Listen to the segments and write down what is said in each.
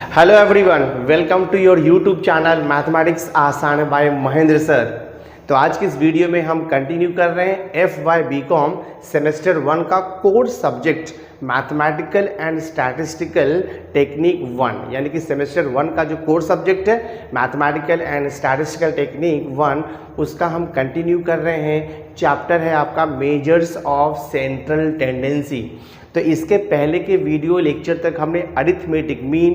Hello everyone, welcome to your YouTube channel mathematics आसान by Mahendra sir. तो आज की इस वीडियो में हम कंटिन्यू कर रहे हैं FY BCom सेमेस्टर 1 का core subject mathematical and statistical technique 1, यानी कि सेमेस्टर 1 का जो कोर सब्जेक्ट है मैथमेटिकल एंड स्टैटिस्टिकल टेक्निक 1, उसका हम कंटिन्यू कर रहे हैं। चैप्टर है आपका मेजर्स ऑफ सेंट्रल टेंडेंसी। तो इसके पहले के वीडियो लेक्चर तक हमने arithmetic mean,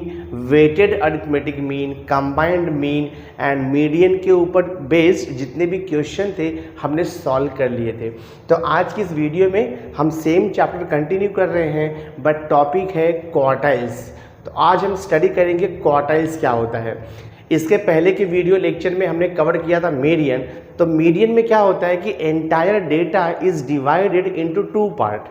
weighted arithmetic mean, combined mean and median के ऊपर बेस्ड जितने भी क्वेश्चन थे हमने सॉल्व कर लिए थे। तो आज की इस वीडियो में हम सेम चैप्टर कंटिन्यू कर रहे हैं, बट टॉपिक है क्वार्टाइल्स। तो आज हम स्टडी करेंगे क्वार्टाइल्स क्या होता है। इसके पहले के वीडियो लेक्चर में हमने कवर किया था मीडियन। तो मीडियन में क्या होता है कि entire data is divided into 2 part,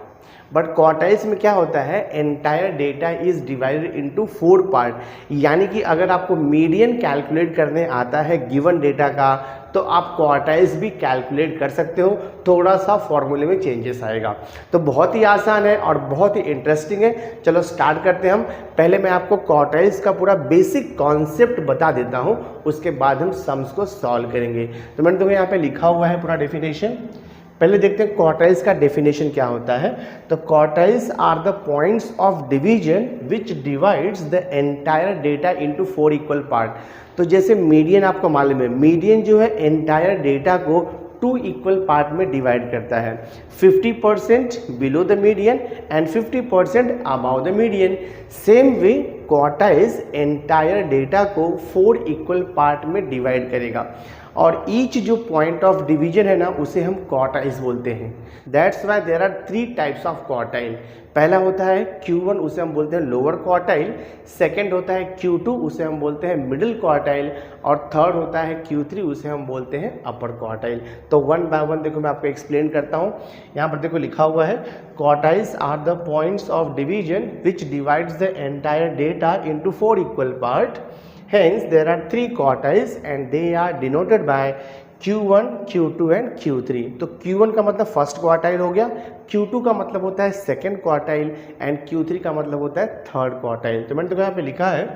but quartiles में क्या होता है, entire data is divided into 4 part. यानी कि अगर आपको मीडियन कैलकुलेट करने आता है गिवन डेटा का, तो आप क्वार्टाइल्स भी कैलकुलेट कर सकते हो। थोड़ा सा फॉर्मूले में चेंजेस आएगा। तो बहुत ही आसान है और बहुत ही इंटरेस्टिंग है। चलो स्टार्ट करते हैं हम। पहले मैं आपको क्वार्टाइल्स का पूरा बेसिक कॉन्सेप्ट बता देता हूँ, उसके बाद हम सम्स को सॉल्व करेंगे। तो मैंने तुम्हें यहाँ पे लिखा हुआ है पूरा डेफिनेशन। पहले देखते हैं क्वार्टाइल्स का डेफिनेशन क्या होता है। तो quartiles are the points of division which divides the entire data into 4 equal part. तो जैसे मीडियन आपको मालूम है, मीडियन जो है एंटायर डेटा को 2 इक्वल पार्ट में डिवाइड करता है। 50% below the median and 50% above the median. Same way quartiles entire data को 4 इक्वल पार्ट में डिवाइड करेगा, और ईच जो पॉइंट ऑफ डिवीजन है ना, उसे हम क्वार्टाइल्स बोलते हैं। That's why there are 3 types of quartile. पहला होता है Q1, उसे हम बोलते हैं लोअर क्वार्टाइल। सेकंड होता है Q2, उसे हम बोलते हैं मिडिल क्वार्टाइल। और थर्ड होता है Q3, उसे हम बोलते हैं अपर क्वार्टाइल। तो वन बाय वन देखो मैं आपको एक्सप्लेन करता हूँ। यहाँ पर देखो लिखा हुआ है, quartiles are the points of division which divides the entire data into 4 equal part. Hence, there are 3 quartiles and they are denoted by Q1, Q2 and Q3। तो Q1 का मतलब फर्स्ट क्वार्टाइल हो गया, Q2 का मतलब होता है second quartile and Q3 का मतलब होता है थर्ड क्वार्टाइल। तो मैंने तो यहाँ पे लिखा है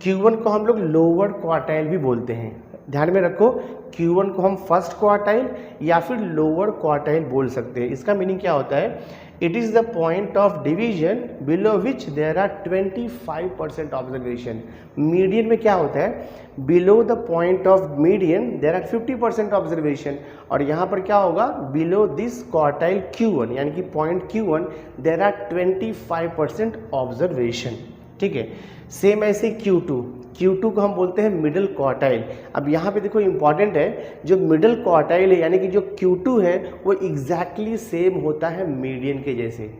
Q1 को हम लोग लोअर क्वार्टाइल भी बोलते हैं। ध्यान में रखो, Q1 को हम फर्स्ट क्वार्टाइल या फिर लोअर क्वार्टाइल बोल सकते हैं। इसका मीनिंग क्या होता है, it is the point of division below which there are 25% observation. Median में क्या होता है, below the point of median there are 50% observation. और यहाँ पर क्या होगा, बिलो दिस क्वार्टाइल Q1, यानी कि point Q1 there are 25% observation. ठीक है, सेम ऐसे Q2 को हम बोलते हैं मिडिल क्वार्टाइल। अब यहाँ पे देखो इंपॉर्टेंट है, जो मिडिल क्वार्टाइल है यानी कि जो Q2 है वो एग्जैक्टली सेम होता है मीडियन के जैसे।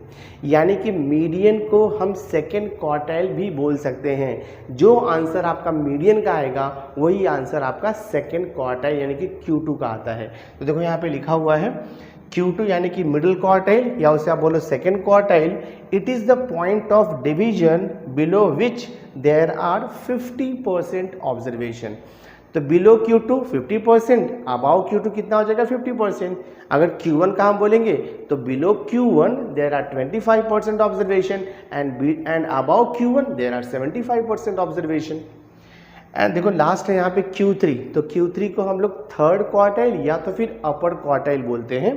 यानी कि मीडियन को हम सेकंड क्वार्टाइल भी बोल सकते हैं। जो आंसर आपका मीडियन का आएगा वही आंसर आपका सेकंड क्वार्टाइल यानी कि Q2 का आता है। तो देखो यहाँ पे लिखा हुआ है Q2 यानी कि मिडिल क्वार्टाइल, या उसे आप बोलो second quartile. It is the point of division below which there are 50% observation. तो बिलो Q2 50%, अबाव Q2 कितना हो जाएगा 50%। अगर Q1 का हम बोलेंगे तो below Q1 there are 25% observation and above Q1 there are 75% observation. And देखो लास्ट है यहाँ पे Q3। तो Q3 को हम लोग थर्ड क्वार्टाइल या तो फिर अपर क्वार्टाइल बोलते हैं।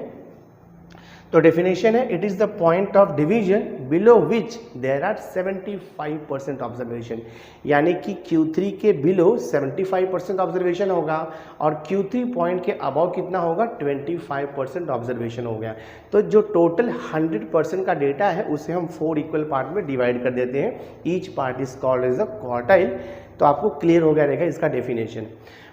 तो डेफिनेशन है, it is the point of division below which there are 75% observation. यानी कि Q3 के बिलो 75% ऑब्जर्वेशन होगा और Q3 पॉइंट के अबाव कितना होगा, 25% ऑब्जर्वेशन हो गया। तो जो टोटल 100% का डेटा है उसे हम 4 इक्वल पार्ट में डिवाइड कर देते हैं। Each part is called as a quartile. तो आपको क्लियर हो गया रहेगा इसका डेफिनेशन।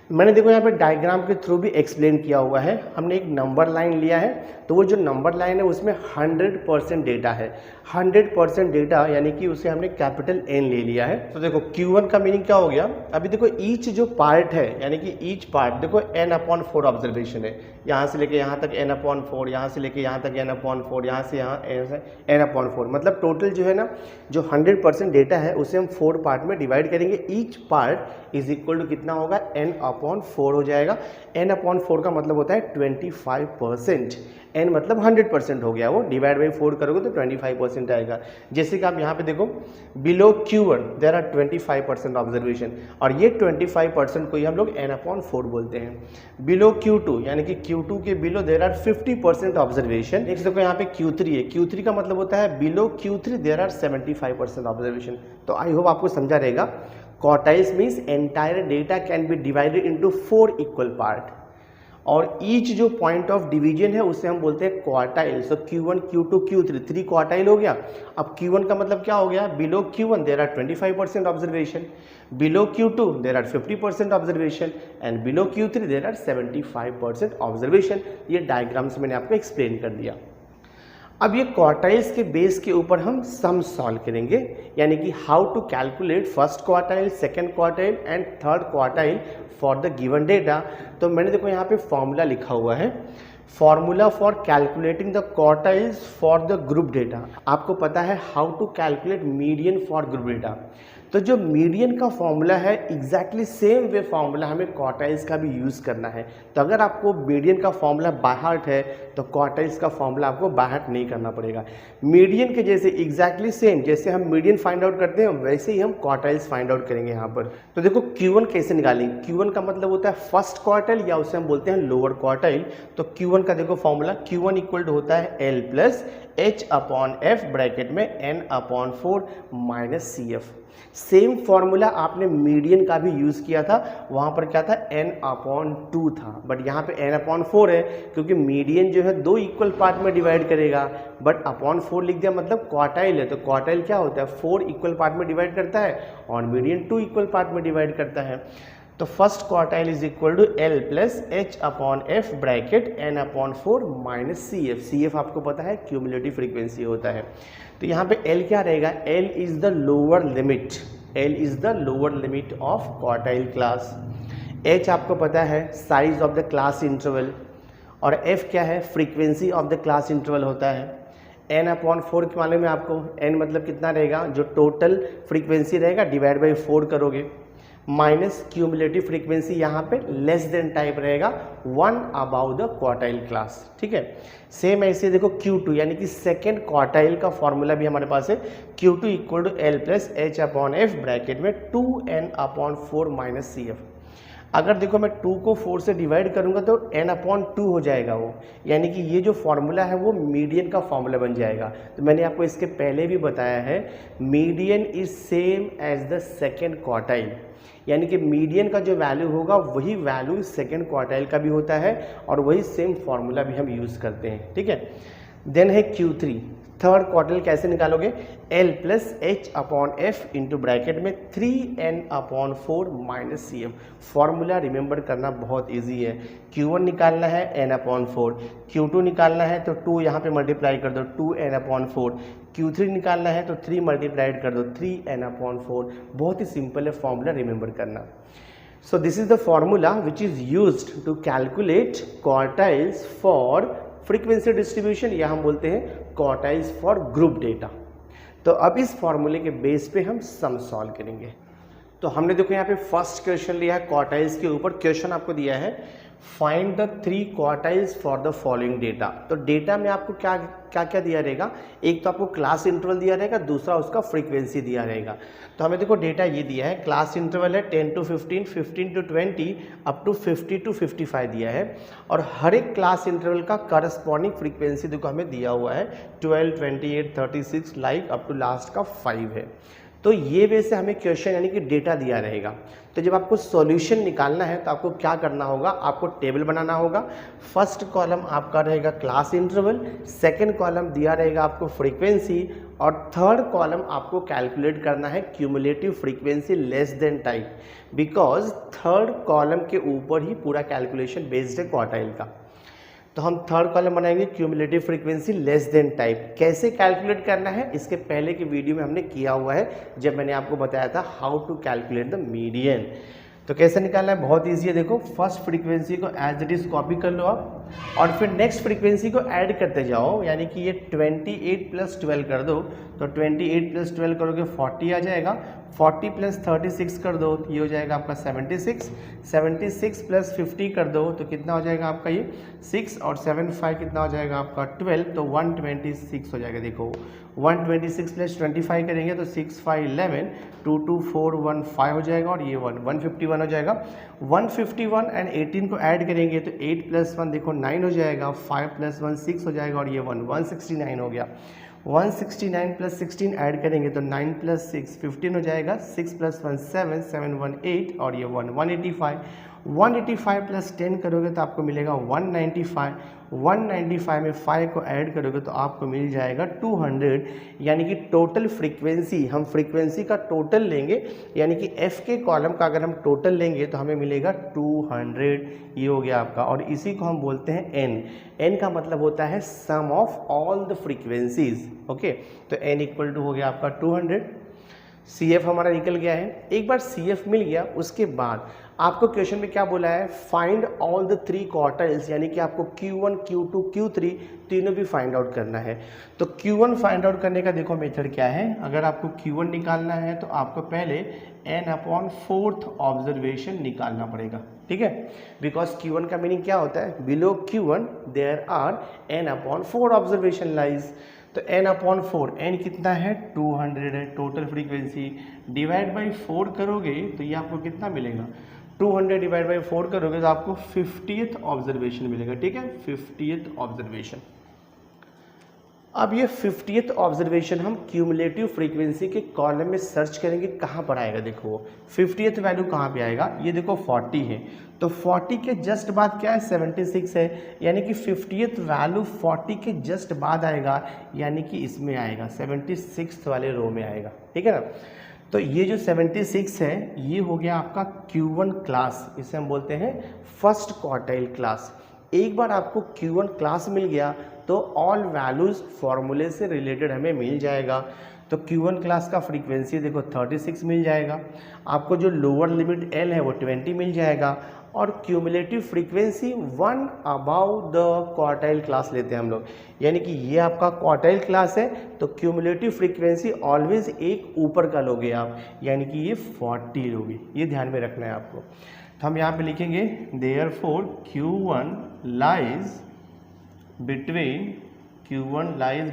मैंने देखो यहाँ पे डायग्राम के थ्रू भी एक्सप्लेन किया हुआ है। हमने एक नंबर लाइन लिया है, तो वो जो नंबर लाइन है उसमें 100% डेटा है। 100% डेटा यानी कि उसे हमने कैपिटल N ले लिया है। तो देखो Q1 का मीनिंग क्या हो गया, अभी देखो ईच जो पार्ट है यानी कि ईच पार्ट देखो N/4 ऑब्जर्वेशन है। यहाँ से लेके यहाँ तक N/4, यहाँ से लेके यहाँ तक N/4, यहाँ से यहाँ N/4। मतलब टोटल जो है ना, जो 100% डेटा है उसे हम 4 पार्ट में डिवाइड करेंगे। Each part is equal to कितना होगा, N/4। n/4 हो जाएगा। n/4 का मतलब होता है 25%। n मतलब 100% हो गया, वो डिवाइड बाई 4 करोगे तो 25% आएगा। जैसे कि आप यहाँ पे देखो, below Q1 there are 25% observation, और ये 25% को ही हम लोग n/4 बोलते हैं। बिलो Q2 यानी कि Q2 के below there are 50% observation. Next देखो यहाँ पे Q3 है, Q3 का मतलब होता है below Q3 there are 75% observation. तो आई होप आपको समझा रहेगा। Quartiles means entire data can be divided into 4 equal part, और ईच जो पॉइंट ऑफ डिवीजन है उसे हम बोलते हैं क्वार्टाइल। सो Q1 Q2 Q3 3 क्वार्टाइल हो गया। अब Q1 का मतलब क्या हो गया, below Q1 there are 25% observation, below Q2 there are 50% observation, and below Q3 there are 75% observation. ये डायग्राम से मैंने आपको एक्सप्लेन कर दिया। अब ये क्वार्टाइल्स के बेस के ऊपर हम सम सॉल्व करेंगे, यानी कि how to calculate first quartile, second quartile and third quartile for the given data. तो मैंने देखो यहाँ पे फॉर्मूला लिखा हुआ है, formula for calculating the quartiles for the group data. आपको पता है how to calculate median for group data, तो जो मीडियन का फॉर्मूला है एग्जैक्टली सेम वे फॉर्मूला हमें क्वार्टाइल्स का भी यूज़ करना है। तो अगर आपको मीडियन का फॉर्मूला बाय हार्ट है तो क्वार्टाइल्स का फॉर्मूला आपको बाय हार्ट नहीं करना पड़ेगा। मीडियन के जैसे एग्जैक्टली सेम जैसे हम मीडियन फाइंड आउट करते हैं वैसे ही हम क्वार्टाइल्स फाइंड आउट करेंगे यहाँ पर। तो देखो Q1 कैसे निकालेंगे, Q1 का मतलब होता है फर्स्ट क्वार्टाइल या उसे हम बोलते हैं लोअर क्वार्टाइल। तो Q1 का देखो फॉर्मूला, Q1 इक्वल टू होता है L प्लस H/F ब्रैकेट में n/4 minus CF। Same formula आपने मीडियन का भी यूज़ किया था, वहाँ पर क्या था n/2 था, बट यहाँ पे n/4 है क्योंकि मीडियन जो है 2 इक्वल पार्ट में डिवाइड करेगा, बट अपॉन 4 लिख दिया मतलब क्वार्टाइल है। तो क्वार्टाइल क्या होता है, 4 इक्वल पार्ट में डिवाइड करता है और मीडियन 2 इक्वल पार्ट में डिवाइड करता है। तो first quartile is equal to L plus H/F bracket n/4 minus CF। CF आपको पता है क्यूमुलेटिव फ्रीक्वेंसी होता है। तो यहाँ पे L क्या रहेगा, L is the lower limit, L is the lower limit of quartile class. H आपको पता है size of the class interval, और F क्या है, frequency of the class interval होता है। n/4 के मालूम है आपको, n मतलब कितना रहेगा, जो टोटल फ्रीक्वेंसी रहेगा डिवाइड बाई 4 करोगे, माइनस क्यूमुलेटिव फ्रीक्वेंसी यहाँ पे लेस देन टाइप रहेगा 1 अबाउ द क्वार्टाइल क्लास। ठीक है, सेम ऐसे देखो Q2 यानी कि सेकेंड क्वार्टाइल का फॉर्मूला भी हमारे पास है, Q2 equal to L plus H/F bracket में 2n/4 माइनस CF। अगर देखो मैं 2 को 4 से डिवाइड करूंगा तो n/2 हो जाएगा वो, यानी कि ये जो फॉर्मूला है वो मीडियन का फॉर्मूला बन जाएगा। तो मैंने आपको इसके पहले भी बताया है, median is same as the second quartile, यानी कि मीडियन का जो वैल्यू होगा वही वैल्यू सेकेंड क्वार्टाइल का भी होता है, और वही सेम फॉर्मूला भी हम यूज़ करते हैं। ठीक है, देन है Q3, थर्ड क्वार्टाइल कैसे निकालोगे, L plus H/F into bracket में 3n/4 minus CF। Formula remember करना बहुत इजी है, Q1 निकालना है n/4, Q2 निकालना है तो 2 यहाँ पे मल्टीप्लाई कर दो 2n/4, Q3 निकालना है तो 3 मल्टीप्लाइड कर दो 3n/4। बहुत ही सिंपल है फॉर्मूला रिमेंबर करना। So this is the formula which is used to calculate quartiles for frequency distribution, या हम बोलते हैं क्वार्टाइल्स फॉर ग्रुप डेटा। तो अब इस फॉर्मूले के बेस पे हम सम सॉल्व करेंगे। तो हमने देखो यहाँ पे फर्स्ट क्वेश्चन लिया है क्वार्टाइल्स के ऊपर। क्वेश्चन आपको दिया है find the 3 quartiles for the following data. तो डेटा में आपको क्या क्या क्या दिया रहेगा, एक तो आपको क्लास इंटरवल दिया रहेगा, दूसरा उसका फ्रीक्वेंसी दिया रहेगा। तो हमें देखो डेटा ये दिया है, क्लास इंटरवल है 10 to 15, 15 to 20 up to 50 to 55 दिया है, और हर एक क्लास इंटरवल का करस्पॉन्डिंग फ्रीक्वेंसी देखो हमें दिया हुआ है 12, 28, 36 लाइक अप टू लास्ट का 5 है। तो ये वे से हमें क्वेश्चन यानी कि डेटा दिया रहेगा। तो जब आपको सॉल्यूशन निकालना है तो आपको क्या करना होगा, आपको टेबल बनाना होगा। फर्स्ट कॉलम आपका रहेगा क्लास इंटरवल, सेकंड कॉलम दिया रहेगा आपको फ्रीक्वेंसी, और थर्ड कॉलम आपको कैलकुलेट करना है cumulative frequency less than type, because third column के ऊपर ही पूरा कैलकुलेशन बेस्ड है क्वार्टाइल का। तो हम थर्ड कॉलम बनाएंगे cumulative frequency less than type. कैसे कैलकुलेट करना है इसके पहले की वीडियो में हमने किया हुआ है, जब मैंने आपको बताया था how to calculate the median. तो कैसे निकालना है, बहुत ईजी है। देखो फर्स्ट फ्रीक्वेंसी को एज इट इज कॉपी कर लो आप, और फिर नेक्स्ट फ्रीक्वेंसी को ऐड करते जाओ, यानी कि ये 28 + 12 कर दो, तो 28 + 12 करोगे 40 आ जाएगा, 40 + 36 कर दो तो ये हो जाएगा आपका 76, 76 + 50 कर दो तो कितना हो जाएगा आपका ये 6, और 7 5 कितना हो जाएगा आपका 12, तो 126 हो जाएगा। देखो 126 + 25 करेंगे तो 6 5 11, 2 2 4 1 5 हो जाएगा, और ये 151 हो जाएगा। 151 एंड 18 को ऐड करेंगे तो 8 + 1 देखो 9 हो जाएगा, 5 + 1 6 हो जाएगा, और ये 169 हो गया। 169 + 16 ऐड करेंगे तो 9 + 6 15 हो जाएगा, 6 + 1 7 7 1 8, और ये 185। 185 + 10 करोगे तो आपको मिलेगा 195। 195 में 5 को ऐड करोगे तो आपको मिल जाएगा 200, यानी कि टोटल फ्रीक्वेंसी, हम फ्रीक्वेंसी का टोटल लेंगे, यानी कि F के कॉलम का अगर हम टोटल लेंगे तो हमें मिलेगा 200, ये हो गया आपका। और इसी को हम बोलते हैं N। N का मतलब होता है sum of all the frequencies. Okay, तो N = हो गया आपका 200। CF हमारा निकल गया है। एक बार CF मिल गया, उसके बाद आपको क्वेश्चन में क्या बोला है, फाइंड ऑल द 3 क्वार्टाइल्स, यानी कि आपको Q1 Q2 Q3 तीनों भी फाइंड आउट करना है। तो Q1 फाइंड आउट करने का देखो मेथड क्या है। अगर आपको Q1 निकालना है तो आपको पहले n/4th ऑब्जर्वेशन निकालना पड़ेगा, ठीक है, बिकॉज Q1 का मीनिंग क्या होता है, below Q1 there are n/4 observation lies. तो n/4, n कितना है 200 है, टोटल फ्रीक्वेंसी डिवाइड बाई 4 करोगे तो ये आपको कितना मिलेगा, 200 डिवाइड बाई 4 करोगे तो आपको 50th ऑब्जर्वेशन मिलेगा, ठीक है, 50th ऑब्जर्वेशन। अब ये 50th ऑब्जर्वेशन हम क्यूमुलेटिव फ्रीक्वेंसी के कॉलम में सर्च करेंगे, कहाँ पर आएगा, देखो वो 50th वैल्यू कहाँ पे आएगा, ये देखो 40 है, तो 40 के जस्ट बाद क्या है 76 है, यानी कि 50th वैल्यू 40 के जस्ट बाद आएगा, यानी कि इसमें आएगा 76 वाले रो में आएगा, ठीक है ना। तो ये जो 76 है ये हो गया आपका Q1 क्लास, इसे हम बोलते हैं फर्स्ट क्वार्टाइल क्लास। एक बार आपको Q1 क्लास मिल गया तो ऑल वैल्यूज फॉर्मूले से रिलेटेड हमें मिल जाएगा। तो Q1 क्लास का फ्रीक्वेंसी देखो 36 मिल जाएगा, आपको जो लोअर लिमिट L है वो 20 मिल जाएगा, और cumulative frequency 1 about the quartile class लेते हैं हम लोग, यानी कि ये आपका क्वार्टाइल क्लास है तो क्यूमुलेटिव फ्रीक्वेंसी ऑलवेज एक ऊपर का लोगे आप, यानी कि ये 40 लोगे, ये ध्यान में रखना है आपको। तो हम यहाँ पे लिखेंगे therefore Q1 lies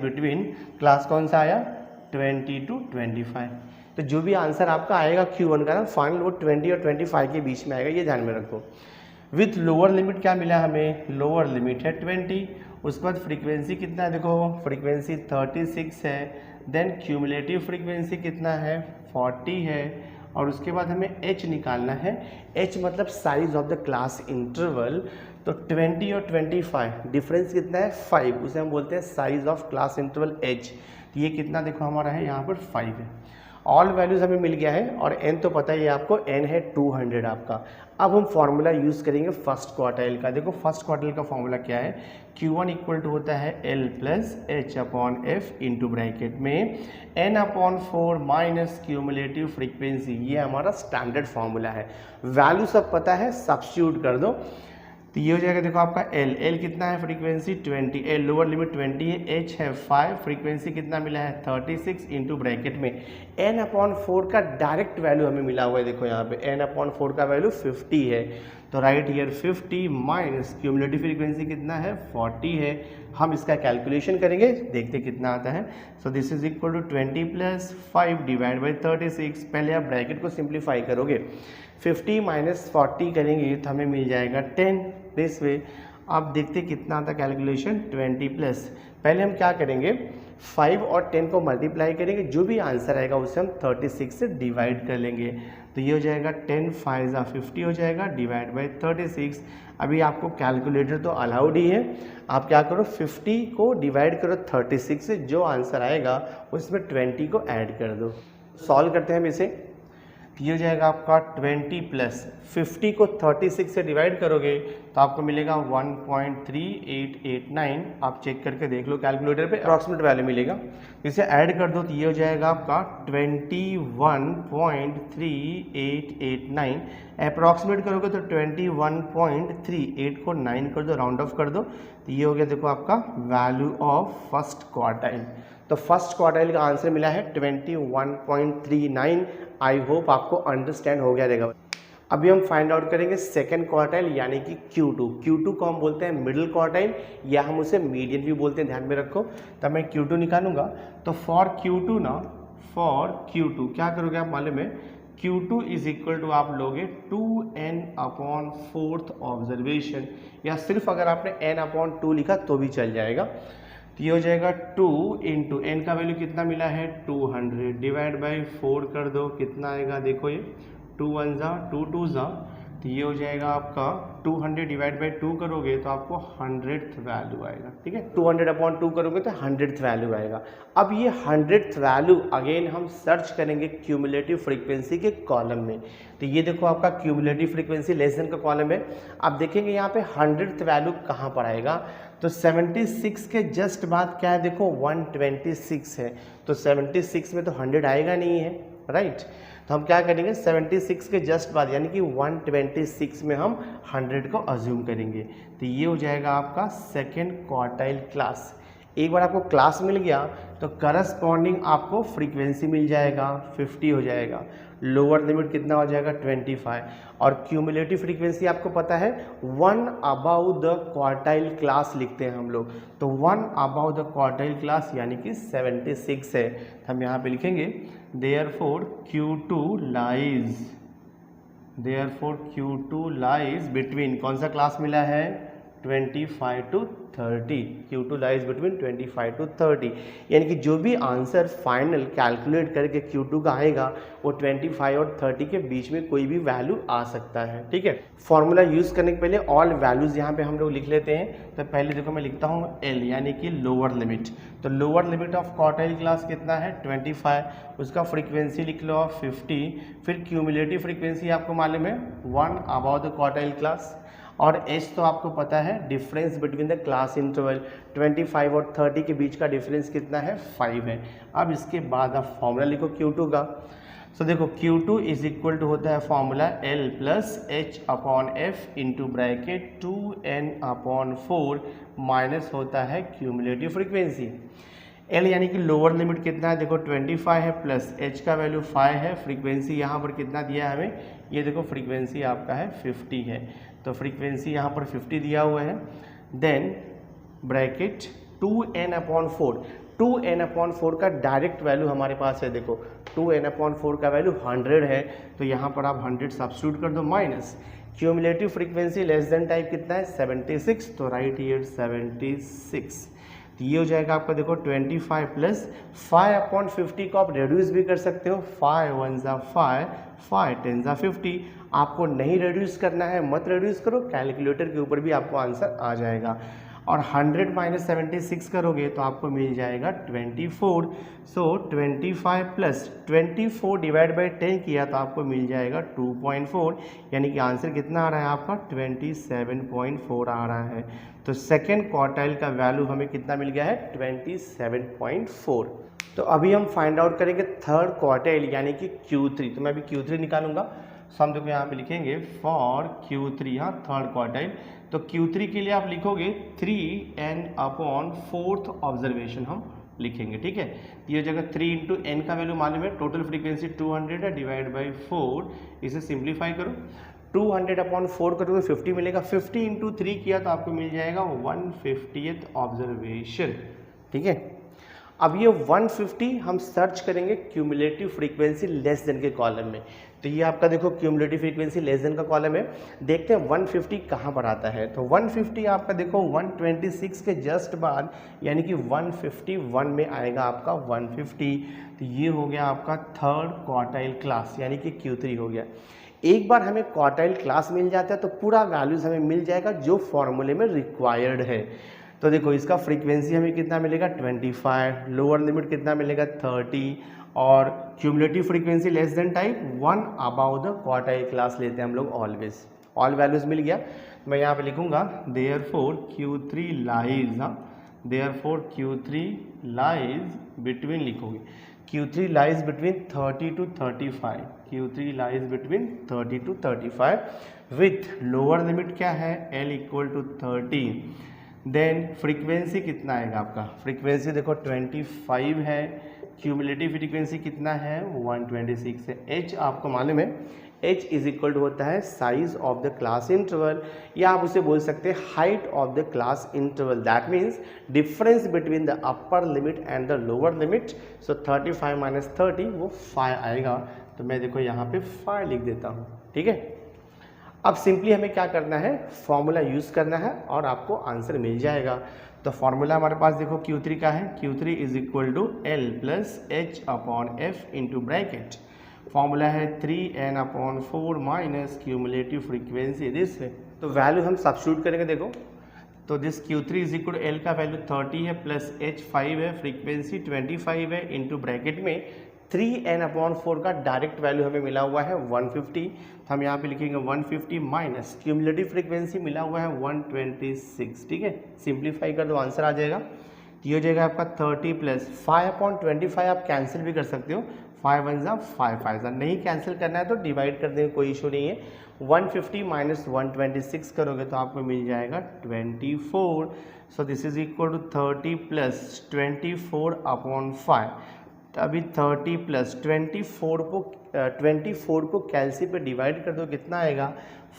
between class कौन सा आया 20 to 25। तो जो भी आंसर आपका आएगा Q1 का ना फाइनल वो 20 और 25 के बीच में आएगा, ये ध्यान में रखो। विथ लोअर लिमिट क्या मिला हमें, लोअर लिमिट है 20, उसके बाद फ्रीक्वेंसी कितना है, देखो फ्रीक्वेंसी 36 है, देन क्यूमुलेटिव फ्रीक्वेंसी कितना है 40 है, और उसके बाद हमें H निकालना है। H मतलब size of the class interval, तो 20 और 25 डिफरेंस कितना है 5, उसे हम बोलते हैं size of class interval H। ये कितना देखो हमारा है यहाँ पर 5 है। ऑल वैल्यूज हमें मिल गया है, और n तो पता ही है आपको, n है 200 आपका। अब हम फॉर्मूला यूज़ करेंगे फर्स्ट क्वार्टाइल का। देखो फर्स्ट क्वार्टाइल का फॉर्मूला क्या है, Q1 = होता है L + H/F इंटू ब्रैकेट में n/4 माइनस क्यूमुलेटिव फ्रीक्वेंसी, ये हमारा स्टैंडर्ड फॉर्मूला है। वैल्यू सब पता है, सब्स्टिट्यूट कर दो तो ये हो जाएगा। देखो आपका L कितना है फ्रीक्वेंसी 20, L लोअर लिमिट 20 है, H है 5, फ्रीक्वेंसी कितना मिला है 36 इंटू ब्रैकेट में n/4 का डायरेक्ट वैल्यू हमें मिला हुआ है। देखो यहाँ पे n/4 का वैल्यू 50 है, तो right here 50 minus cumulative frequency कितना है 40 है। हम इसका कैलकुलेशन करेंगे, देखते कितना आता है। So this is equal to 20 + 5 divide by 36। पहले आप ब्रैकेट को सिंप्लीफाई करोगे, 50 माइनस 40 करेंगे तो हमें मिल जाएगा 10 दिस वे। आप देखते कितना आता कैलकुलेशन 20 प्लस, पहले हम क्या करेंगे 5 और 10 को मल्टीप्लाई करेंगे, जो भी आंसर आएगा उसे हम 36 से डिवाइड कर लेंगे। तो ये हो जाएगा 10 5 50 हो जाएगा डिवाइड बाई 36। अभी आपको कैलकुलेटर तो अलाउड ही है, आप क्या करो 50 को डिवाइड करो 36 से, जो आंसर आएगा उसमें 20 को ऐड कर दो। सॉल्व करते हैं हम इसे। तो ये हो जाएगा आपका 20 प्लस 50 को 36 से डिवाइड करोगे तो आपको मिलेगा 1.3889। आप चेक करके देख लो कैलकुलेटर पे, अप्रॉक्सीमेट वैल्यू मिलेगा। इसे ऐड कर दो तो ये हो जाएगा आपका 21.3889। अप्रॉक्सीमेट करोगे तो 21.38 को 9 कर दो, राउंड ऑफ कर दो, तो ये हो गया देखो आपका वैल्यू ऑफ फर्स्ट क्वार्टाइल। तो फर्स्ट क्वार्टाइल का आंसर मिला है 21.39। आई होप आपको अंडरस्टैंड हो गया रहेगा। अभी हम फाइंड आउट करेंगे सेकंड क्वार्टाइल यानी कि Q2। Q2 को हम बोलते हैं मिडिल क्वार्टाइल या हम उसे मीडियन भी बोलते हैं, ध्यान में रखो। तब मैं Q2 निकालूंगा तो फॉर Q2 क्या करोगे आप मालूम है, Q2 इज इक्वल टू आप लोगे 2n/4 ऑब्जर्वेशन, या सिर्फ अगर आपने n/2 लिखा तो भी चल जाएगा। तो ये हो जाएगा 2 इंटू एन का वैल्यू कितना मिला है 200 डिवाइड बाई 4 कर दो, कितना आएगा देखो ये 2 1 जा 2 2 जा, तो ये हो जाएगा आपका 200 डिवाइड बाई 2 करोगे तो आपको 100th वैल्यू आएगा। ठीक है, 200/2 करोगे तो 100th वैल्यू आएगा। अब ये 100th वैल्यू अगेन हम सर्च करेंगे क्यूमुलेटिव फ्रीक्वेंसी के कॉलम में। तो ये देखो आपका क्यूमुलेटिव फ्रीक्वेंसी लेस देन का कॉलम है। आप देखेंगे यहाँ पे 100th वैल्यू कहाँ पर आएगा, तो 76 के जस्ट बाद क्या है देखो 126 है, तो 76 में तो 100 आएगा नहीं है, राइट। तो हम क्या करेंगे 76 के जस्ट बाद यानी कि 126 में हम 100 को अज्यूम करेंगे। तो ये हो जाएगा आपका सेकेंड क्वार्टाइल क्लास। एक बार आपको क्लास मिल गया तो करस्पॉन्डिंग आपको फ्रीक्वेंसी मिल जाएगा, 50 हो जाएगा। लोअर लिमिट कितना हो जाएगा 25, और क्यूमुलेटिव फ्रीक्वेंसी आपको पता है 1 अबाउ द क्वार्टाइल क्लास लिखते हैं हम लोग, तो 1 अबाउ द क्वार्टाइल क्लास यानी कि 76 है। तो हम यहाँ पे लिखेंगे देयरफॉर Q2 लाइज बिटवीन, कौन सा क्लास मिला है 25 to 30, Q2 lies between 25 to 30, यानी कि जो भी आंसर फाइनल कैलकुलेट करके Q2 का आएगा वो 25 और 30 के बीच में कोई भी वैल्यू आ सकता है। ठीक है, फॉर्मूला यूज़ करने के पहले ऑल वैल्यूज़ यहाँ पे हम लोग लिख लेते हैं। तो पहले देखो मैं लिखता हूँ L यानी कि लोअर लिमिट, तो lower limit of quartile class कितना है 25, उसका फ्रीक्वेंसी लिख लो आप 50, फिर क्यूमुलेटिव फ्रीक्वेंसी आपको मालूम है 1 अबाउट द क्वार्टाइल क्लास, और एच तो आपको पता है difference between the class interval 25 और 30 के बीच का डिफरेंस कितना है 5 है। अब इसके बाद आप फॉर्मूला लिखो Q2 का। सो देखो Q2 इज इक्वल टू होता है formula L plus H/F into bracket 2n/4 minus होता है क्यूमुलेटिव फ्रीक्वेंसी। L यानी कि लोअर लिमिट कितना है देखो 25 है, प्लस H का वैल्यू 5 है, फ्रीक्वेंसी यहाँ पर कितना दिया है हमें, ये देखो फ्रीक्वेंसी आपका है 50 है, तो फ्रीक्वेंसी यहाँ पर 50 दिया हुआ है। देन ब्रैकेट 2n/4, 2n/4 का डायरेक्ट वैल्यू हमारे पास है, देखो 2n/4 का वैल्यू 100 है, तो यहाँ पर आप 100 सब्स्टिट्यूट कर दो, minus cumulative frequency less than type कितना है 76, तो राइट हियर 76। तो ये हो जाएगा आपका देखो 25 प्लस 5/50 को आप रिड्यूस भी कर सकते हो, 5 1 जा 5, 5 10 जा 50। आपको नहीं रिड्यूस करना है मत रिड्यूस करो, कैलकुलेटर के ऊपर भी आपको आंसर आ जाएगा। और 100 माइनस 76 करोगे तो आपको मिल जाएगा 24। सो 25 प्लस 24 डिवाइड बाई 10 किया तो आपको मिल जाएगा 2.4, यानी कि आंसर कितना आ रहा है आपका 27.4 आ रहा है। तो सेकेंड क्वार्टाइल का वैल्यू हमें कितना मिल गया है 27.4। तो अभी हम फाइंड आउट करेंगे थर्ड क्वार्टाइल यानी कि Q3। तो मैं अभी Q3 निकालूंगा, सो हम देखो यहाँ पे लिखेंगे फॉर Q3, हाँ थर्ड क्वार्टाइल। तो Q3 के लिए आप लिखोगे 3n/4 ऑब्जर्वेशन हम लिखेंगे, ठीक है। ये जगह 3 इंटू एन का वैल्यू मालूम है, टोटल फ्रीक्वेंसी 200 है, डिवाइड बाई 4, इसे सिंप्लीफाई करो, 200/4 करोगे 50 मिलेगा, 50 इंटू 3 किया तो आपको मिल जाएगा 150th ऑब्जर्वेशन, ठीक है। अब ये 150 हम सर्च करेंगे क्यूमुलेटिव फ्रीक्वेंसी लेस देन के कॉलम में। तो ये आपका देखो क्यूमुलेटिव फ्रीक्वेंसी लेस देन का कॉलम है, देखते हैं 150 कहाँ पर आता है। तो 150 आपका देखो 126 के जस्ट बाद यानी कि 151 में आएगा आपका 150। तो ये हो गया आपका थर्ड क्वार्टाइल क्लास यानी कि Q3 हो गया। एक बार हमें क्वार्टाइल क्लास मिल जाता है तो पूरा वैल्यूज हमें मिल जाएगा जो फॉर्मूले में रिक्वायर्ड है। तो देखो इसका फ्रीक्वेंसी हमें कितना मिलेगा 25, लोअर लिमिट कितना मिलेगा 30, और cumulative frequency less than type 1 about the quartile class लेते हैं हम लोग ऑलवेज। ऑल वैल्यूज मिल गया, मैं यहाँ पे लिखूंगा therefore Q3 lies, therefore Q3 lies between, लिखोगे Q3 lies between 30 to 35, Q3 lies between 30 to 35 with lower limit क्या है L equal to 30। Then frequency कितना आएगा आपका, फ्रीक्वेंसी देखो 25 है, क्यूमुलेटिव फ्रीक्वेंसी कितना है 126 है। H आपको मालूम है H इज इक्वल टू होता है size of the class interval, या आप उसे बोल सकते हैं height of the class interval, that means difference between the upper limit and the lower limit. So 35 minus 30 वो 5 आएगा, तो मैं देखो यहाँ पे 5 लिख देता हूँ, ठीक है। अब सिंपली हमें क्या करना है, फॉर्मूला यूज़ करना है और आपको आंसर मिल जाएगा। तो फॉर्मूला हमारे पास देखो Q3 का है, Q3 is equal to L plus H upon F into bracket, formula है 3n upon 4 minus cumulative frequency this है। तो वैल्यू हम सब्स्टिट्यूट करेंगे, देखो तो this Q3 is equal to L का वैल्यू 30 है प्लस H 5 है, फ्रीक्वेंसी 25 है, इंटू ब्रैकेट में 3n अपॉन 4 का डायरेक्ट वैल्यू हमें मिला हुआ है 150, तो हम यहाँ पे लिखेंगे 150 माइनस क्यूमुलेटिव फ्रीक्वेंसी मिला हुआ है 126, ठीक है। सिंप्लीफाई कर दो आंसर आ जाएगा, ये हो जाएगा आपका 30 प्लस 5/25, आप कैंसिल भी कर सकते हो, 5 1 जा 5 5 जा, नहीं कैंसिल करना है तो डिवाइड कर देंगे, कोई इशू नहीं है। 150 माइनस 126 करोगे तो आपको मिल जाएगा 24। So this is equal to 30 plus 24 upon 5। तो अभी 30 प्लस 24 को कैल्सी पे डिवाइड कर दो, कितना आएगा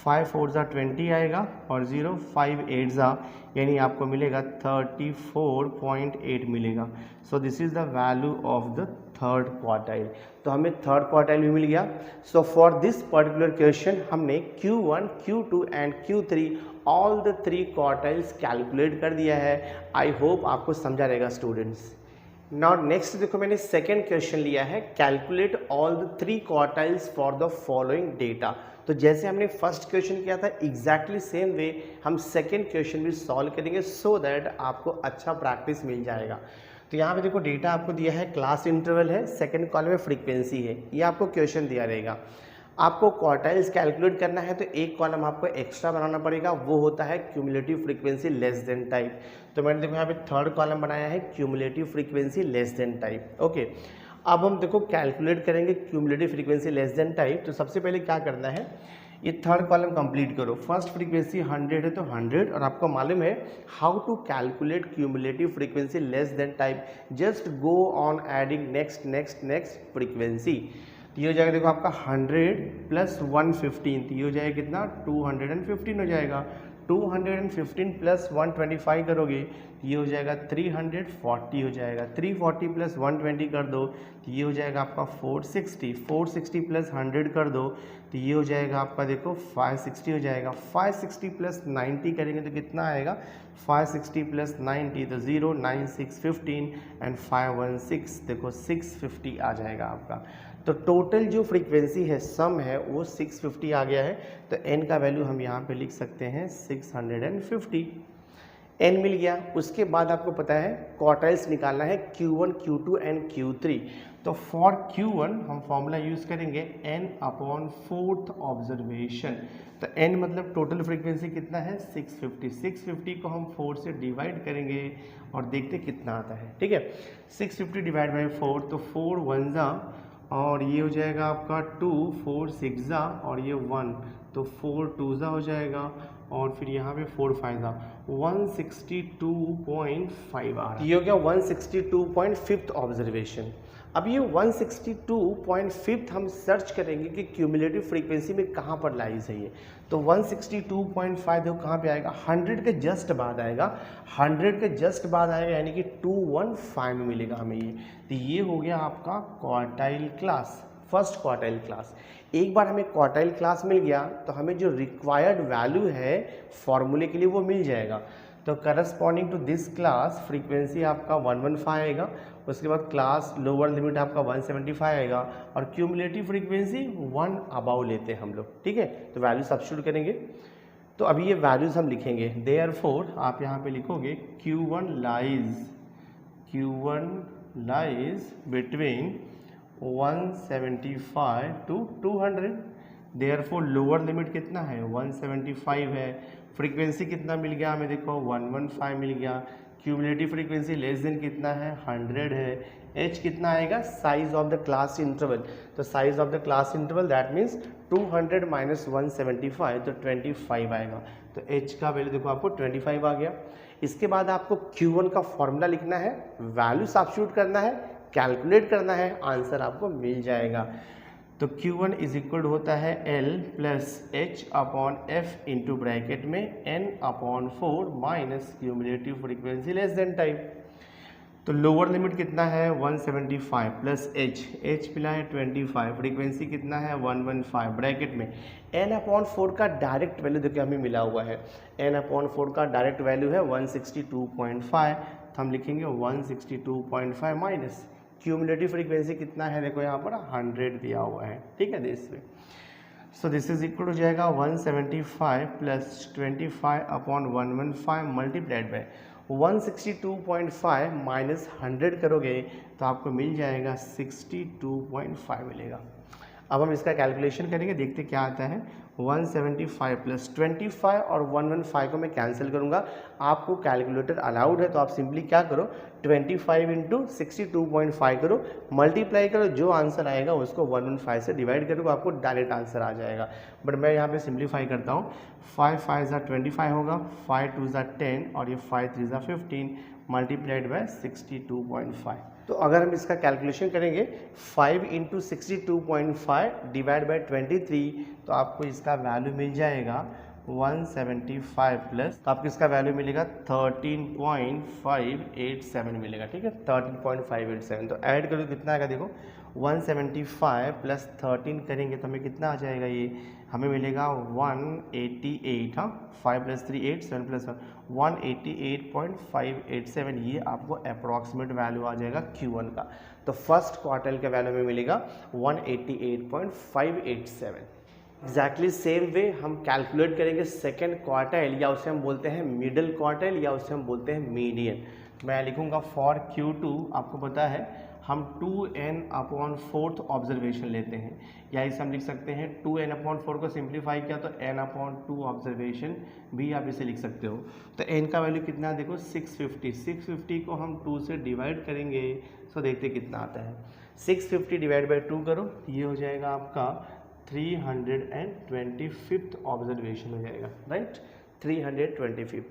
5 4 जा 20 आएगा और 0 5 8 जा, यानी आपको मिलेगा 34.8 मिलेगा। सो this is the value of the third quartile. तो हमें थर्ड क्वार्टाइल भी मिल गया। So for this particular question हमने Q1, Q2 and Q3 all the 3 quartiles calculate कर दिया है। आई होप आपको समझा रहेगा स्टूडेंट्स। नाउ नेक्स्ट देखो, मैंने सेकेंड क्वेश्चन लिया है, calculate all the 3 quartiles for the following data. तो जैसे हमने फर्स्ट क्वेश्चन किया था एग्जैक्टली सेम वे हम सेकेंड क्वेश्चन भी सॉल्व करेंगे, सो दैट आपको अच्छा प्रैक्टिस मिल जाएगा। तो यहाँ पे देखो डेटा आपको दिया है, क्लास इंटरवल है, सेकेंड कॉलम में फ्रीक्वेंसी है, ये आपको क्वेश्चन दिया रहेगा। आपको क्वार्टाइल्स कैलकुलेट करना है तो एक कॉलम आपको एक्स्ट्रा बनाना पड़ेगा, वो होता है cumulative frequency less than type. तो मैंने देखो यहाँ पे थर्ड कॉलम बनाया है cumulative frequency less than type. Okay, अब हम देखो कैलकुलेट करेंगे cumulative frequency less than type. तो सबसे पहले क्या करना है, ये थर्ड कॉलम कंप्लीट करो। फर्स्ट फ्रीक्वेंसी 100 है तो 100, और आपको मालूम है how to calculate cumulative frequency less than type, just go on adding next next next frequency. तो ये हो जाएगा देखो आपका 100 प्लस 115, तो ये हो जाएगा कितना 215 हो जाएगा। 215 प्लस 125 करोगे तो ये हो जाएगा 340 हो जाएगा। 340 प्लस 120 कर दो तो ये हो जाएगा आपका 460। 460 प्लस 100 कर दो तो ये हो जाएगा आपका देखो 560 हो जाएगा। 560 प्लस 90 करेंगे तो कितना आएगा, 560 प्लस 90 तो 0 9 6 15 एंड 516, देखो 650 आ जाएगा आपका। तो टोटल जो फ्रीक्वेंसी है सम है वो 650 आ गया है। तो n का वैल्यू हम यहाँ पे लिख सकते हैं 650, n मिल गया। उसके बाद आपको पता है क्वार्टाइल्स निकालना है Q1, Q2 एंड Q3। तो फॉर Q1 हम फॉर्मूला यूज़ करेंगे n अपॉन फोर्थ ऑब्जर्वेशन। तो n मतलब टोटल फ्रीक्वेंसी कितना है 650। 650 को हम 4 से डिवाइड करेंगे और देखते कितना आता है, ठीक है। 650 डिवाइड बाई 4, तो 4 1 जा और ये हो जाएगा आपका 2, 4 6 जा और ये 1, तो 4 2 जा हो जाएगा और फिर यहाँ पे 4 5 जा 162.5 आ रहा है। ये हो गया 162.5 ऑब्जर्वेशन। अब ये 162.5 हम सर्च करेंगे कि क्यूमुलेटिव फ्रीक्वेंसी में कहाँ पर लाइज है ये। तो 162.5 देखो कहाँ पे आएगा, 100 के जस्ट बाद आएगा। 100 के जस्ट बाद आएगा यानी कि 215 में मिलेगा हमें ये। तो ये हो गया आपका quartile class, first quartile class. एक बार हमें क्वार्टाइल क्लास मिल गया तो हमें जो रिक्वायर्ड वैल्यू है फॉर्मूले के लिए वो मिल जाएगा। तो corresponding to this class frequency आपका 115 आएगा, उसके बाद क्लास लोअर लिमिट आपका 175 आएगा और क्यूमुलेटिव फ्रीक्वेंसी 1 अबाउ लेते हैं हम लोग, ठीक है। तो वैल्यू सब्स्टिट्यूट करेंगे। तो अभी ये वैल्यूज़ हम लिखेंगे, देयरफॉर आप यहाँ पे लिखोगे Q1 lies between 175 to 200। Therefore lower limit कितना है 175 है। फ्रीक्वेंसी कितना मिल गया हमें देखो 115 मिल गया। क्यूमुलेटिव फ्रीक्वेंसी लेस देन कितना है 100 है। एच कितना आएगा size of the class interval, तो size of the class interval that means 200 minus 175 तो 25 आएगा। तो एच का वैल्यू देखो आपको 25 आ गया। इसके बाद आपको Q1 का फॉर्मूला लिखना है, वैल्यू सब्स्टिट्यूट करना है, कैलकुलेट करना है, आंसर आपको मिल जाएगा। तो Q1 इज इक्वल होता है L plus H upon F into bracket में N upon 4 minus cumulative frequency less then time. तो लोअर लिमिट कितना है 175 प्लस एच मिला है 25, फ्रीक्वेंसी कितना है 115 ब्रैकेट में N अपॉन 4 का डायरेक्ट वैल्यू देखिए हमें मिला हुआ है। N अपॉन 4 का डायरेक्ट वैल्यू है 162.5, तो हम लिखेंगे 162.5 माइनस क्यूमुलेटिव फ्रीक्वेंसी कितना है देखो यहाँ पर 100 दिया हुआ है, ठीक है this way. So this is equal हो जाएगा 175 plus 25 upon 115 multiplied by 162.5 minus 100 करोगे तो आपको मिल जाएगा 62.5 मिलेगा। अब हम इसका कैलकुलेशन करेंगे, देखते क्या आता है। 175 प्लस 25 और 115 को मैं कैंसिल करूंगा। आपको कैलकुलेटर अलाउड है तो आप सिंपली क्या करो 25 इंटू 62.5 करो, मल्टीप्लाई करो, जो आंसर आएगा उसको 115 से डिवाइड करो, आपको डायरेक्ट आंसर आ जाएगा। बट मैं यहाँ पे सिंप्लीफाई करता हूँ। 5 5 ज़ा 25 होगा, 5 2 ज़ा 10 और ये 5 3 ज़ा 15 मल्टीप्लाइड बाय 62.5। तो अगर हम इसका कैलकुलेशन करेंगे 5 इंटू 62.5 डिवाइड बाय 23 तो आपको इसका वैल्यू मिल जाएगा 175 प्लस, तो आपको इसका वैल्यू मिलेगा 13.587 मिलेगा, ठीक है 13.587। तो ऐड करो कितना आएगा देखो 175 प्लस 13 करेंगे तो हमें कितना आ जाएगा, ये हमें मिलेगा 188। हाँ 5 प्लस 3 8 7 प्लस 188.587, ये आपको अप्रॉक्सीमेट वैल्यू आ जाएगा Q1 का। तो फर्स्ट क्वार्टर का वैल्यू में मिलेगा 188.587। एग्जैक्टली सेम वे हम कैलकुलेट करेंगे सेकेंड क्वार्टाइल, या उसे हम बोलते हैं मिडिल क्वार्टाइल, या उसे हम बोलते हैं मीडियन। मैं लिखूंगा फॉर Q2, आपको पता है हम 2n/4 ऑब्जर्वेशन लेते हैं, या इसे हम लिख सकते हैं 2n/4 को सिंप्लीफाई किया तो n/2 ऑब्जर्वेशन भी आप इसे लिख सकते हो। तो n का वैल्यू कितना है देखो 650 को हम 2 से डिवाइड करेंगे, सो देखते कितना आता है। 650 डिवाइड बाई 2 करो, ये हो जाएगा आपका 325th ऑब्जर्वेशन हो जाएगा, राइट 325।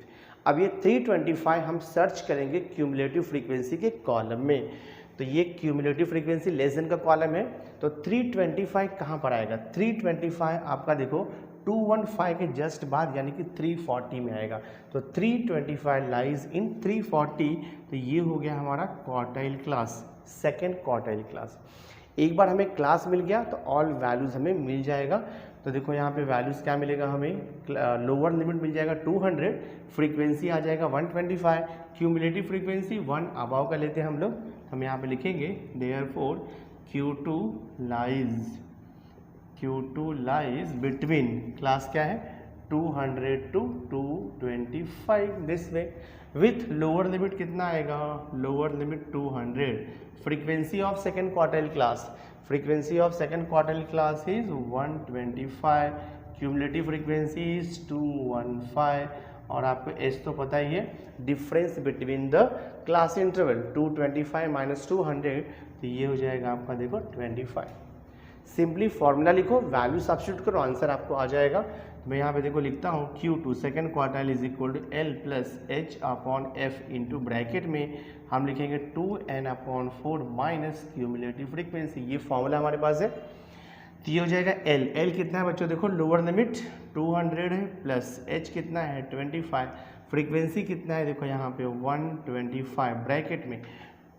अब ये 325 हम सर्च करेंगे क्यूमुलेटिव फ्रीक्वेंसी के कॉलम में, तो ये क्यूमुलेटिव फ्रीक्वेंसी लेस देन का कॉलम है, तो 325 कहाँ पर आएगा, 325 आपका देखो 215 के जस्ट बाद यानी कि 340 में आएगा, तो 325 लाइज इन 340, तो ये हो गया हमारा quartile class, second quartile class. एक बार हमें क्लास मिल गया तो ऑल वैल्यूज़ हमें मिल जाएगा। तो देखो यहाँ पे वैल्यूज़ क्या मिलेगा हमें, लोअर लिमिट मिल जाएगा 200, फ्रीक्वेंसी आ जाएगा 125, क्यूमुलेटिव फ्रीक्वेंसी 1 अबाव का लेते हैं हम लोग, हम यहाँ पे लिखेंगे therefore Q2 lies between, class क्या है 200 to 225 this way, with lower limit कितना आएगा, lower limit 200। Frequency of second quartile class, frequency of second quartile class is 125, cumulative frequency is 215, और आपको एस तो पता ही है, difference between the class interval 225 minus 200, तो ये हो जाएगा आपका देखो 25। सिंपली फॉर्मूला लिखो, वैल्यू सब्स्टिट्यूट करो, आंसर आपको आ जाएगा। तो मैं यहाँ पे देखो लिखता हूँ Q2 second quartile is equal to L plus H upon F into bracket में हम लिखेंगे 2n/4 माइनस क्यूमुलेटिव फ्रीक्वेंसी, ये फॉर्मूला हमारे पास है। तो ये हो जाएगा L कितना है बच्चों देखो, लोअर लिमिट 200 है प्लस H कितना है 25, फ्रीक्वेंसी कितना है देखो यहाँ पे 125, ब्रैकेट में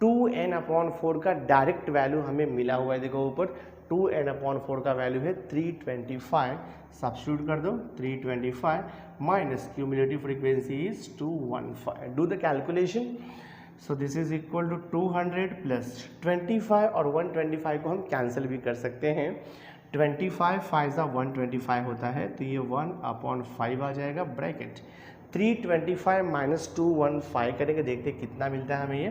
2n/4 का डायरेक्ट वैल्यू हमें मिला हुआ है, देखो ऊपर 2n/4 का वैल्यू है 325, सब्स्टिट्यूट कर दो 325 minus cumulative frequency is 215, do the calculation. So this is equal to 200 plus 25 और 125 को हम कैंसिल भी कर सकते हैं, 25 5 125 होता है, तो ये 1/5 आ जाएगा ब्रैकेट, 325 माइनस 215 करेंगे, देखते हैं कितना मिलता है हमें ये।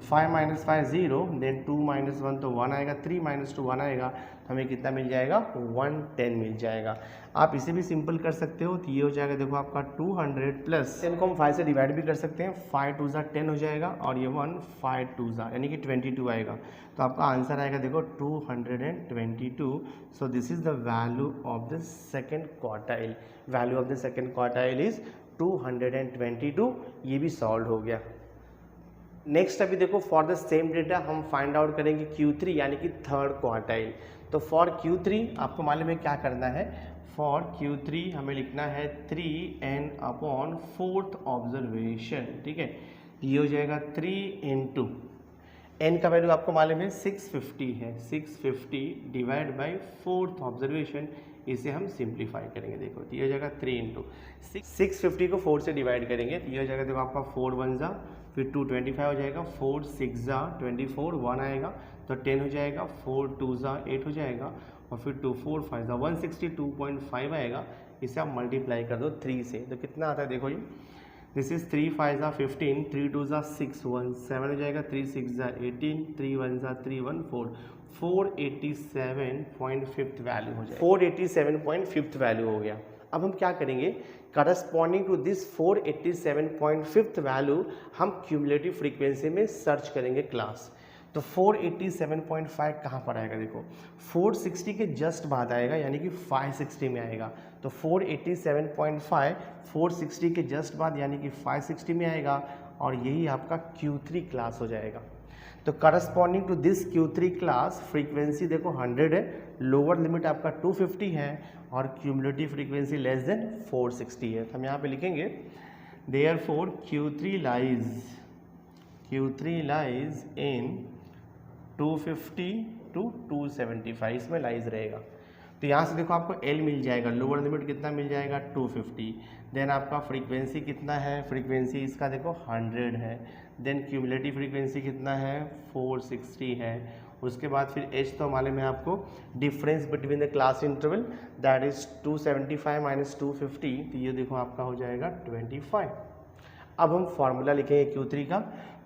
5 माइनस 5 0, देन 2 माइनस 1 तो 1 आएगा, 3 माइनस 2 1 आएगा, तो हमें कितना मिल जाएगा 110 मिल जाएगा। आप इसे भी सिंपल कर सकते हो, तो ये हो जाएगा देखो आपका 200 प्लस 10 को हम 5 से डिवाइड भी कर सकते हैं, 5 2 10 हो जाएगा, और ये 1 5 2 यानी कि 22 आएगा। तो आपका आंसर आएगा देखो 222। सो this is the value of the second quartile. Value of the second quartile is 222। ये भी सॉल्व हो गया। नेक्स्ट अभी देखो फॉर द सेम डेटा हम फाइंड आउट करेंगे Q3 यानी कि थर्ड क्वार्टाइल। तो फॉर Q3 आपको मालूम है क्या करना है। फॉर Q3 हमें लिखना है 3n अपॉन फोर्थ ऑब्जर्वेशन, ठीक है। ये हो जाएगा 3 इंटू n का वैल्यू आपको मालूम है 650 है, 650 डिवाइड बाई फोर्थ ऑब्जर्वेशन। इसे हम सिंप्लीफाई करेंगे, देखो तो ये हो जाएगा 3 इंटू 650 को 4 से डिवाइड करेंगे, तो ये हो जाएगा देखो आपका 4 1 जा, फिर 2 25 हो जाएगा, 4 6 जा 24, 1 आएगा तो 10 हो जाएगा, 4 2 जा 8 हो जाएगा, और फिर 2 4 5 जा 162.5 आएगा। इसे आप मल्टीप्लाई कर दो 3 से, तो कितना आता है देखो ये। दिस इज 3 5 जा 15, 3 2 जा 6 1 7 हो जाएगा, 3 6 जा 18, 3 1 जा 3 1 4, 487.5 वैल्यू हो जाएगा। 487.5 वैल्यू हो गया। अब हम क्या करेंगे, करस्पॉन्डिंग टू दिस 487.5 वैल्यू हम क्यूमुलेटिव फ्रीक्वेंसी में सर्च करेंगे क्लास। तो 487.5 कहाँ पर आएगा देखो, 460 के जस्ट बाद आएगा, यानी कि 560 में आएगा। तो 487.5 460 के जस्ट बाद यानी कि 560 में आएगा, और यही आपका Q3 क्लास हो जाएगा। तो corresponding to this Q3 class frequency देखो 100 है, लोअर लिमिट आपका 250 है, और क्यूमुलेटिव फ्रीक्वेंसी लेस देन 460 है। तो हम यहाँ पे लिखेंगे therefore Q3 lies in 250 to 275, इसमें लाइज रहेगा। तो यहाँ से देखो आपको L मिल जाएगा, लोअर लिमिट कितना मिल जाएगा 250, देन आपका फ्रीक्वेंसी कितना है, फ्रीक्वेंसी इसका देखो 100 है, देन क्यूमुलेटिव फ्रीक्वेंसी कितना है 460 है। उसके बाद फिर H तो मालूम है आपको, difference between the class interval that is 275 minus 250, तो ये देखो आपका हो जाएगा 25। अब हम फॉर्मूला लिखेंगे Q3 का।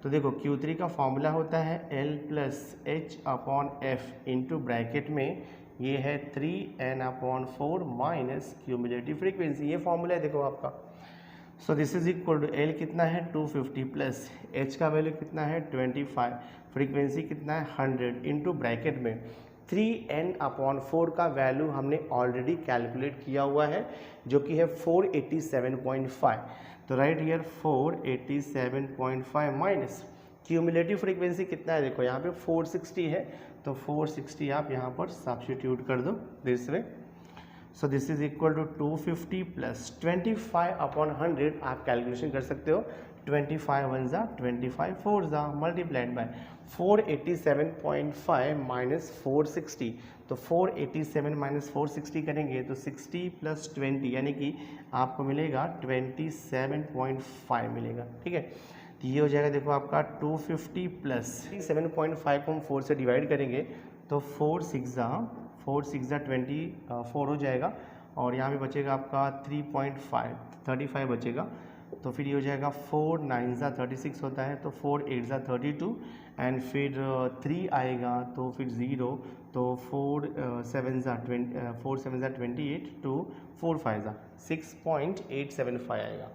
तो देखो Q3 का फॉर्मूला होता है L plus H upon F into bracket में ये है 3n/4 माइनस क्यूमुलेटिव फ्रीक्वेंसी, ये फॉर्मूला है देखो आपका। So this is equal to L कितना है 250 प्लस H का वैल्यू कितना है 25, फ्रीक्वेंसी कितना है 100 इंटू ब्रैकेट में 3n/4 का वैल्यू हमने ऑलरेडी कैलकुलेट किया हुआ है, जो कि है 487.5। तो right here 487.5 minus cumulative frequency कितना है देखो यहाँ पे 460 है, तो 460 आप यहाँ पर सब्स्टिट्यूट कर दो this way. So this is equal to 250 plus 25/100 आप कैलकुलेशन कर सकते हो। 25 1 जा 25 4 जा मल्टीप्लाइड बाय 487.5 माइनस 460, तो 487 माइनस 460 करेंगे तो 60 प्लस 20 यानी कि आपको मिलेगा 27.5 मिलेगा, ठीक है। तो ये हो जाएगा देखो आपका 250 प्लस 7.5 को हम 4 से डिवाइड करेंगे तो 4 6 जा 24 हो जाएगा, और यहाँ पे बचेगा आपका 3.5 35 बचेगा। तो फिर ये हो जाएगा 4 9 जा 36 होता है, तो 4 8 जा 32, एंड फिर 3 आएगा तो फिर 0, तो 4 7 जा 28, तो 4 5 जा 6.875 आएगा।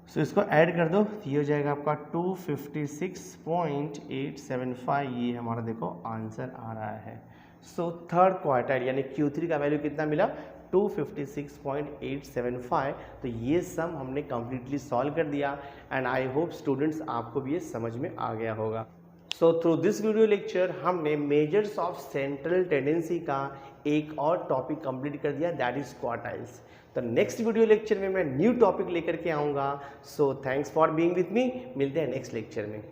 सो इसको ऐड कर दो, ये हो जाएगा आपका 256.875, ये हमारा देखो आंसर आ रहा है। सो थर्ड क्वार्टाइल यानी Q3 का वैल्यू कितना मिला 256.875। तो ये सम हमने कम्प्लीटली सॉल्व कर दिया, एंड आई होप स्टूडेंट्स आपको भी ये समझ में आ गया होगा। So through this video lecture हमने मेजर्स ऑफ सेंट्रल टेंडेंसी का एक और टॉपिक कंप्लीट कर दिया, दैट इज क्वार्टाइल्स। तो नेक्स्ट वीडियो लेक्चर में मैं न्यू टॉपिक लेकर के आऊँगा। So thanks for being with me, मिलते हैं नेक्स्ट लेक्चर में।